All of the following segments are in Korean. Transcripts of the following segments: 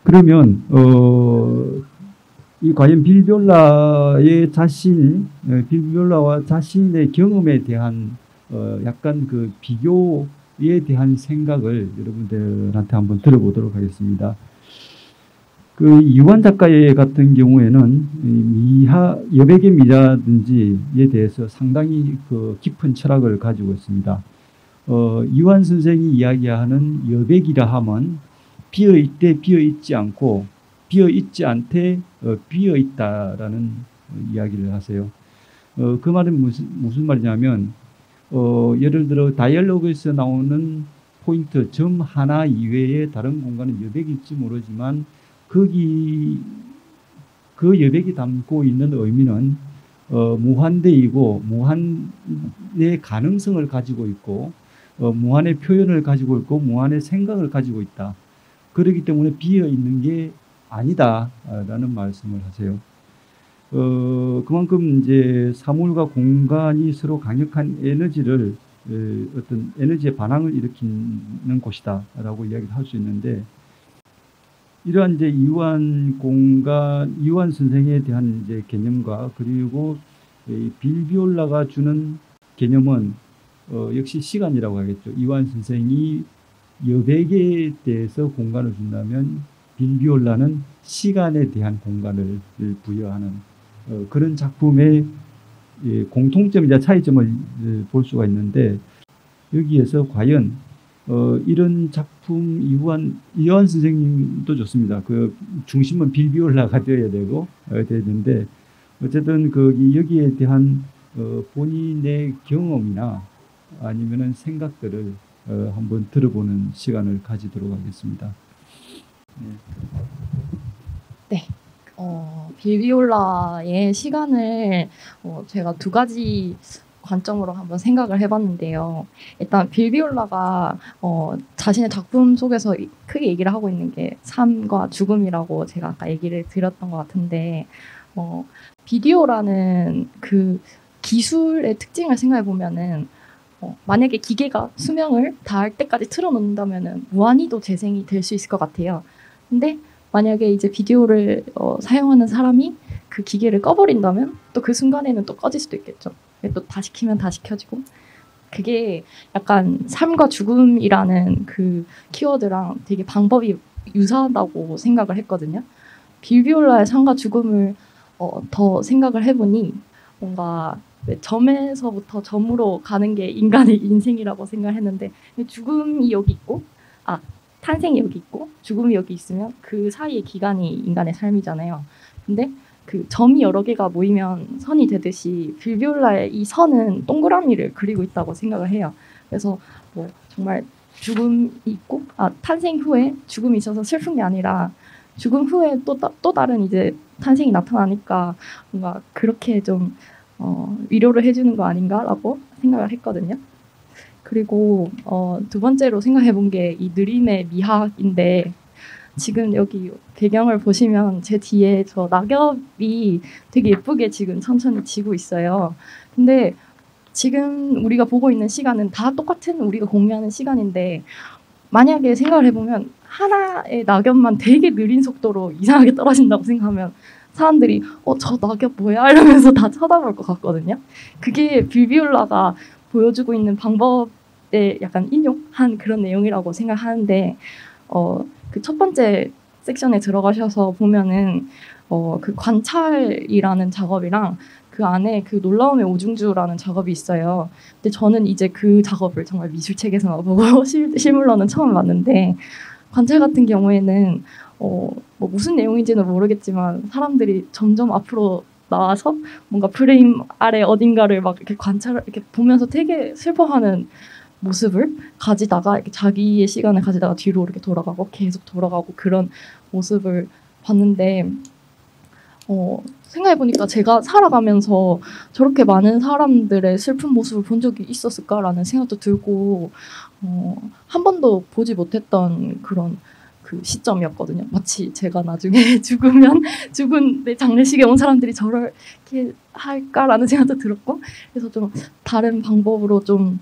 그러면 이 과연 빌비올라와 자신의 경험에 대한 약간 그 비교에 대한 생각을 여러분들한테 한번 들어보도록 하겠습니다. 그 이완 작가의 같은 경우에는 여백의 미라든지에 대해서 상당히 그 깊은 철학을 가지고 있습니다. 이완 선생이 이야기하는 여백이라 하면 비어있되 비어있지 않고 비어있지 않되 비어있다라는 이야기를 하세요. 그 말은 무슨 말이냐면 예를 들어 다이얼로그에서 나오는 포인트 점 하나 이외의 다른 공간은 여백일지 모르지만 그 여백이 담고 있는 의미는 무한대이고 무한의 가능성을 가지고 있고 무한의 표현을 가지고 있고 무한의 생각을 가지고 있다. 그렇기 때문에 비어있는 게 아니다라는 말씀을 하세요. 그만큼 이제 사물과 공간이 서로 강력한 어떤 에너지의 반항을 일으키는 곳이다라고 이야기를 할 수 있는데, 이러한 이제 이완 선생에 대한 이제 개념과 그리고 빌비올라가 주는 개념은 역시 시간이라고 하겠죠. 이완 선생이 여백에 대해서 공간을 준다면 빌비올라는 시간에 대한 공간을 부여하는 그런 작품의 공통점이자 차이점을 볼 수가 있는데, 여기에서 과연 이런 작품 이완 선생님도 좋습니다. 그 중심은 빌비올라가 되어야 되는데 어쨌든 여기에 대한 본인의 경험이나 아니면은 생각들을 한번 들어보는 시간을 가지도록 하겠습니다. 네. 빌비올라의 시간을 제가 두 가지 관점으로 한번 생각을 해봤는데요. 일단 빌비올라가 자신의 작품 속에서 크게 얘기를 하고 있는 게 삶과 죽음이라고 제가 아까 얘기를 드렸던 것 같은데, 비디오라는 그 기술의 특징을 생각해 보면은 만약에 기계가 수명을 다할 때까지 틀어놓는다면은 무한히도 재생이 될 수 있을 것 같아요. 근데 만약에 이제 비디오를 사용하는 사람이 그 기계를 꺼버린다면 또 그 순간에는 또 꺼질 수도 있겠죠. 또 다시 켜면 다시 켜지고, 그게 약간 삶과 죽음이라는 그 키워드랑 되게 방법이 유사하다고 생각을 했거든요. 빌비올라의 삶과 죽음을 더 생각을 해보니 뭔가 점에서부터 점으로 가는 게 인간의 인생이라고 생각했는데, 죽음이 여기 있고 탄생이 여기 있고 죽음이 여기 있으면 그 사이의 기간이 인간의 삶이잖아요. 근데 그 점이 여러 개가 모이면 선이 되듯이 빌비올라의 이 선은 동그라미를 그리고 있다고 생각을 해요. 그래서 뭐 정말 죽음이 있고 탄생 후에 죽음이 있어서 슬픈 게 아니라 죽음 후에 또 다른 이제 탄생이 나타나니까 뭔가 그렇게 좀 위로를 해주는 거 아닌가라고 생각을 했거든요. 그리고 두 번째로 생각해 본 게 이 느림의 미학인데, 지금 여기 배경을 보시면 제 뒤에 저 낙엽이 되게 예쁘게 지금 천천히 지고 있어요. 근데 지금 우리가 보고 있는 시간은 다 똑같은 우리가 공유하는 시간인데, 만약에 생각을 해보면 하나의 낙엽만 되게 느린 속도로 이상하게 떨어진다고 생각하면 사람들이 저 낙엽 뭐야? 이러면서 다 쳐다볼 것 같거든요. 그게 빌비올라가 보여주고 있는 방법에 약간 인용한 그런 내용이라고 생각하는데, 그 첫 번째 섹션에 들어가셔서 보면은 그 관찰이라는 작업이랑 그 안에 그 놀라움의 오중주라는 작업이 있어요. 근데 저는 이제 그 작업을 정말 미술책에서만 보고 실물로는 처음 봤는데, 관찰 같은 경우에는 뭐 무슨 내용인지는 모르겠지만 사람들이 점점 앞으로 나와서 뭔가 프레임 아래 어딘가를 막 이렇게 이렇게 보면서 되게 슬퍼하는 모습을 가지다가 이렇게 자기의 시간을 가지다가 뒤로 이렇게 돌아가고 계속 돌아가고 그런 모습을 봤는데, 생각해보니까 제가 살아가면서 저렇게 많은 사람들의 슬픈 모습을 본 적이 있었을까라는 생각도 들고, 한 번도 보지 못했던 그런 그 시점이었거든요. 마치 제가 나중에 죽은 내 장례식에 온 사람들이 저렇게 할까라는 생각도 들었고, 그래서 좀 다른 방법으로 좀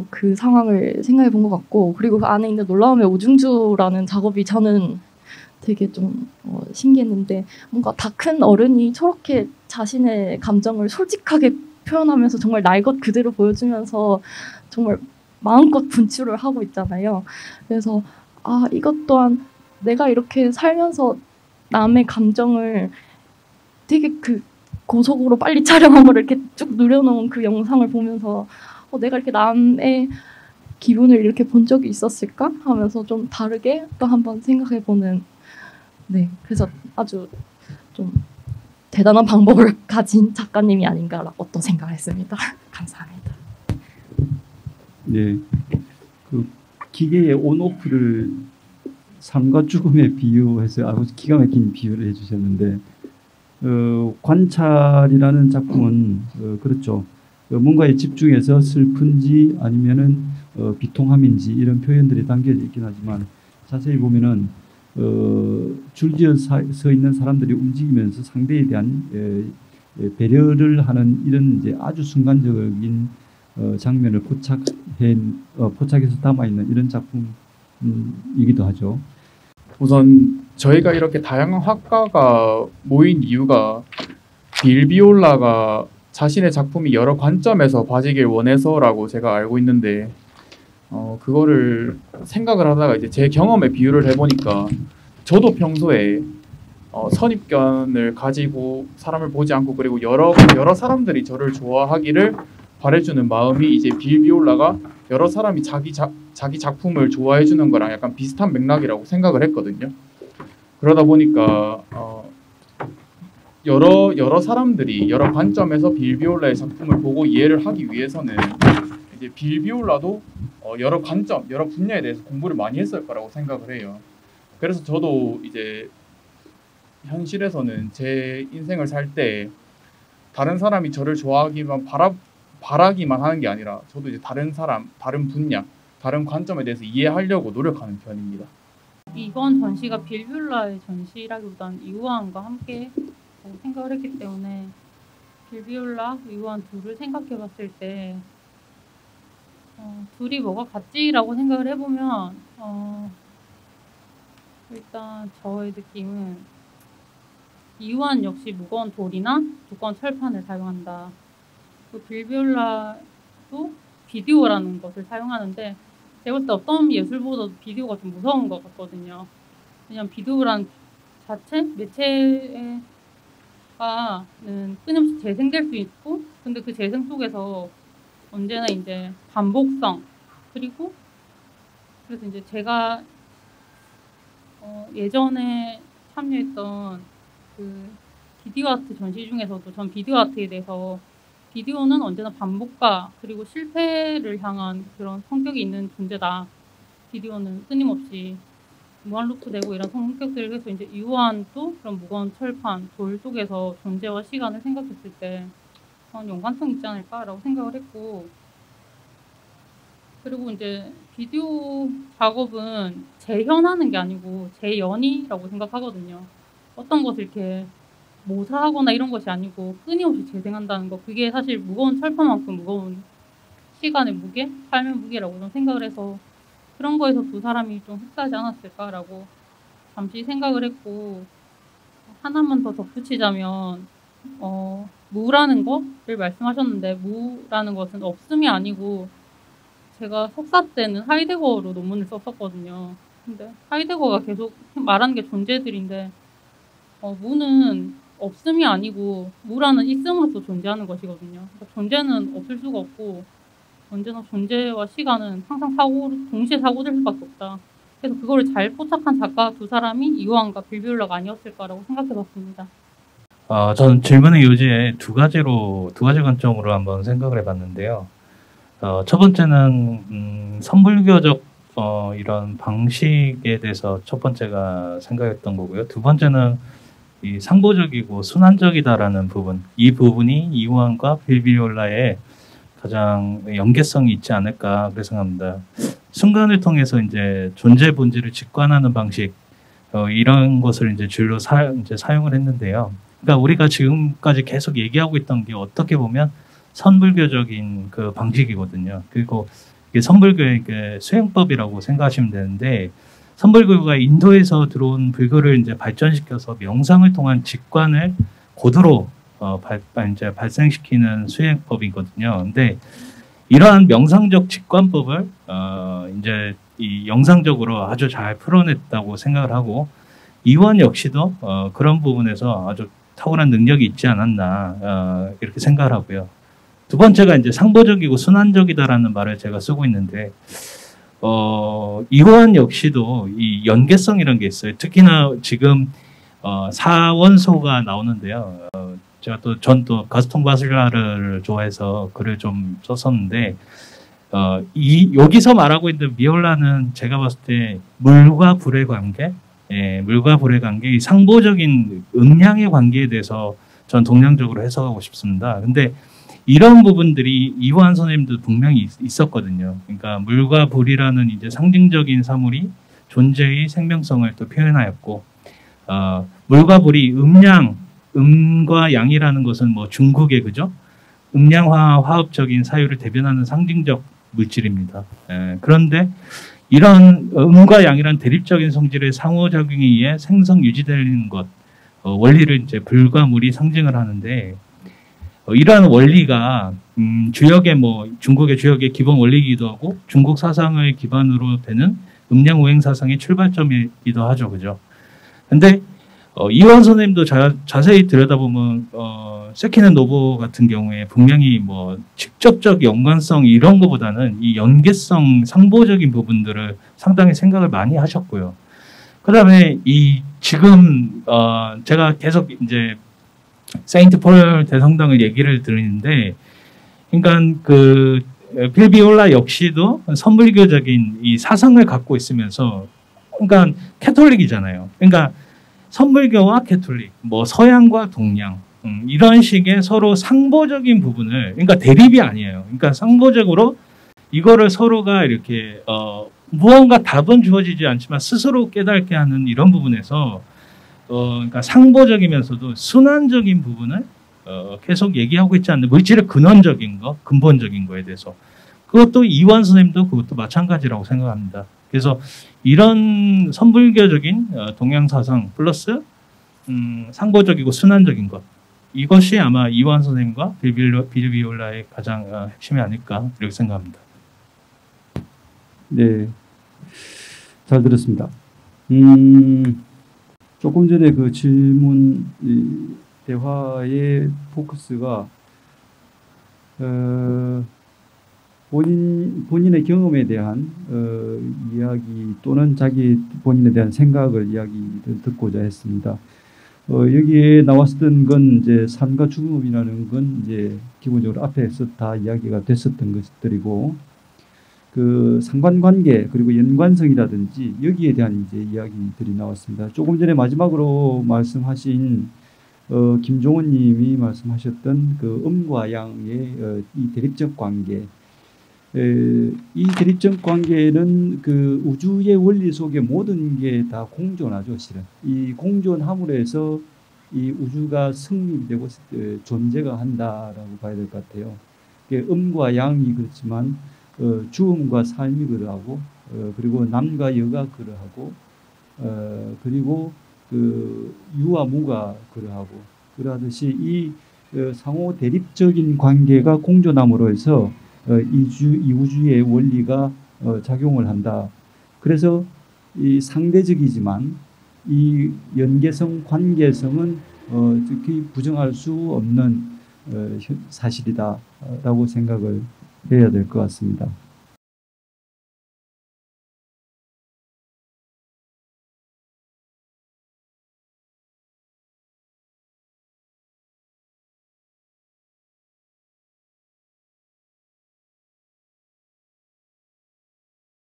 그 상황을 생각해 본 것 같고, 그리고 그 안에 있는 놀라움의 오중주라는 작업이 저는 되게 좀 신기했는데 뭔가 다 큰 어른이 저렇게 자신의 감정을 솔직하게 표현하면서 정말 날 것 그대로 보여주면서 정말 마음껏 분출을 하고 있잖아요. 그래서 이것 또한 내가 이렇게 살면서 남의 감정을 되게 그 고속으로 빨리 촬영한 걸 이렇게 쭉 누려놓은 그 영상을 보면서 내가 이렇게 남의 기분을 이렇게 본 적이 있었을까 하면서 좀 다르게 또 한번 생각해보는 그래서 아주 좀 대단한 방법을 가진 작가님이 아닌가라고 또 생각을 했습니다. 감사합니다. 네, 그 기계의 온오프를 삶과 죽음에 비유해서 아주 기가 막힌 비유를 해주셨는데 관찰이라는 작품은 그렇죠. 뭔가에 집중해서 슬픈지 아니면은 비통함인지 이런 표현들이 담겨져 있긴 하지만 자세히 보면은 줄지어 서 있는 사람들이 움직이면서 상대에 대한 배려를 하는 이런 이제 아주 순간적인 장면을 포착해서 담아 있는 이런 작품이기도 하죠. 우선 저희가 이렇게 다양한 학과가 모인 이유가 빌비올라가 자신의 작품이 여러 관점에서 봐지길 원해서라고 제가 알고 있는데 그거를 생각을 하다가 이제 제 경험에 비유를 해보니까 저도 평소에 선입견을 가지고 사람을 보지 않고 그리고 여러 사람들이 저를 좋아하기를 바래주는 마음이 이제 빌비올라가 여러 사람이 자기 작품을 좋아해주는 거랑 약간 비슷한 맥락이라고 생각을 했거든요. 그러다 보니까 여러 사람들이 여러 관점에서 빌비올라의 작품을 보고 이해를 하기 위해서는 이제 빌비올라도 여러 관점, 여러 분야에 대해서 공부를 많이 했을 거라고 생각을 해요. 그래서 저도 이제 현실에서는 제 인생을 살 때 다른 사람이 저를 좋아하기만 바라기만 하는 게 아니라 저도 이제 다른 사람, 다른 분야, 다른 관점에 대해서 이해하려고 노력하는 편입니다. 이번 전시가 빌비올라의 전시라기보다는 이우환과 함께 생각을 했기 때문에 빌비올라, 이우환 둘을 생각해 봤을 때 둘이 뭐가 같지라고 생각을 해보면 일단 저의 느낌은 이우환 역시 무거운 돌이나 두꺼운 철판을 사용한다. 그 빌비올라도 비디오라는 것을 사용하는데 제가 볼 때 어떤 예술보다도 비디오가 좀 무서운 것 같거든요. 왜냐하면 비디오란 자체, 매체가는 끊임없이 재생될 수 있고 근데 그 재생 속에서 언제나 이제 반복성 그리고 그래서 이제 제가 예전에 참여했던 그 비디오 아트 전시 중에서도 전 비디오 아트에 대해서 비디오는 언제나 반복과 그리고 실패를 향한 그런 성격이 있는 존재다. 비디오는 끊임없이 무한루프되고 이런 성격들을 해서 이제 이우환도 그런 무거운 철판, 돌 속에서 존재와 시간을 생각했을 때 연관성 있지 않을까라고 생각을 했고 그리고 이제 비디오 작업은 재현하는 게 아니고 재연이라고 생각하거든요. 어떤 것을 이렇게 모사하거나 이런 것이 아니고 끊임없이 재생한다는 거 그게 사실 무거운 철판만큼 무거운 시간의 무게, 삶의 무게라고 저는 생각을 해서 그런 거에서 두 사람이 좀 흡사하지 않았을까라고 잠시 생각을 했고 하나만 더 덧붙이자면 무라는 거를 말씀하셨는데 무라는 것은 없음이 아니고 제가 석사 때는 하이데거로 논문을 썼었거든요. 근데 하이데거가 계속 말하는 게 존재들인데 무는 없음이 아니고 무라는 있음으로써 존재하는 것이거든요. 그러니까 존재는 없을 수가 없고 언제나 존재와 시간은 항상 동시에 사고될 수밖에 없다. 그래서 그거를 잘 포착한 작가 두 사람이 이우환과 빌비올라가 아니었을까라고 생각해봤습니다. 저는 질문의 요지에 두 가지 관점으로 한번 생각을 해봤는데요. 첫 번째는 선불교적 이런 방식에 대해서 첫 번째가 생각했던 거고요. 두 번째는 이 상보적이고 순환적이다라는 부분, 이 부분이 이우환과 빌비올라의 가장 연계성이 있지 않을까 그렇게 생각합니다. 순간을 통해서 이제 존재 본질을 직관하는 방식 이런 것을 이제 줄로 이제 사용을 했는데요. 그러니까 우리가 지금까지 계속 얘기하고 있던 게 어떻게 보면 선불교적인 그 방식이거든요. 그리고 이게 선불교의 수행법이라고 생각하시면 되는데 선불교가 인도에서 들어온 불교를 이제 발전시켜서 명상을 통한 직관을 고도로 이제 발생시키는 수행법이거든요. 근데 이러한 명상적 직관법을 이제 이 영상적으로 아주 잘 풀어냈다고 생각을 하고, 이원 역시도 그런 부분에서 아주 탁월한 능력이 있지 않았나 이렇게 생각을 하고요. 두 번째가 이제 상보적이고 순환적이다라는 말을 제가 쓰고 있는데, 이원 역시도 이 연계성이라는 게 있어요. 특히나 지금 사원소가 나오는데요. 제가 전 또 가스통 바슬라를 좋아해서 글을 좀 썼었는데, 여기서 말하고 있는 미올라는 제가 봤을 때 물과 불의 관계, 물과 불의 관계, 이 상보적인 음양의 관계에 대해서 전 동량적으로 해석하고 싶습니다. 근데 이런 부분들이 이완 선생님도 분명히 있었거든요. 그러니까 물과 불이라는 이제 상징적인 사물이 존재의 생명성을 또 표현하였고, 물과 불이 음과 양이라는 것은 뭐 중국의 그죠? 음양화 화합적인 사유를 대변하는 상징적 물질입니다. 그런데 이런 음과 양이란 대립적인 성질의 상호작용에 의해 생성 유지되는 것, 원리를 이제 불과 물이 상징을 하는데, 이러한 원리가 주역의 중국의 주역의 기본 원리이기도 하고 중국 사상의 기반으로 되는 음양오행 사상의 출발점이기도 하죠, 그죠? 근데 이완 선생님도 자세히 들여다보면 세키네 노보 같은 경우에 분명히 뭐 직접적 연관성 이런 거보다는 이 연계성 상보적인 부분들을 상당히 생각을 많이 하셨고요. 그다음에 이 지금 제가 계속 이제 세인트 폴 대성당을 얘기를 드리는데, 그러니까 그 빌비올라 역시도 선불교적인 이 사상을 갖고 있으면서, 그러니까 캐톨릭이잖아요. 그러니까 선불교와 캐톨릭, 뭐 서양과 동양, 이런 식의 서로 상보적인 부분을, 그러니까 대립이 아니에요. 그러니까 상보적으로 이거를 서로가 이렇게 무언가 답은 주어지지 않지만 스스로 깨닫게 하는 이런 부분에서 그러니까 상보적이면서도 순환적인 부분을 계속 얘기하고 있지 않는 물질의 근원적인 거, 근본적인 거에 대해서, 그것도 이완 선생님도 그것도 마찬가지라고 생각합니다. 그래서 이런 선불교적인 동양 사상 플러스 상보적이고 순환적인 것, 이것이 아마 이완 선생님과 빌비올라의 가장 핵심이 아닐까 이렇게 생각합니다. 네, 잘 들었습니다. 조금 전에 그 질문, 대화의 포커스가 본인의 경험에 대한 이야기 또는 본인에 대한 생각을 이야기를 듣고자 했습니다. 여기에 나왔었던 건 이제 삶과 죽음이라는 건 이제 기본적으로 앞에서 다 이야기가 됐었던 것들이고, 그 상관관계 그리고 연관성이라든지 여기에 대한 이제 이야기들이 나왔습니다. 조금 전에 마지막으로 말씀하신 김종원 님이 말씀하셨던 그 음과 양의 이 대립적 관계, 이 대립적 관계는 그 우주의 원리 속에 모든 게 다 공존하죠. 실은 이 공존함으로 해서 이 우주가 성립되고 존재가 한다라고 봐야 될 것 같아요. 음과 양이 그렇지만 죽음과 삶이 그러하고, 그리고 남과 여가 그러하고, 그리고 그 유와 무가 그러하고, 그러하듯이 이 상호 대립적인 관계가 공존함으로 해서 이 우주의 원리가 작용을 한다. 그래서 이 상대적이지만 이 연계성, 관계성은 특히 부정할 수 없는 사실이다라고 생각을 해야 될 것 같습니다.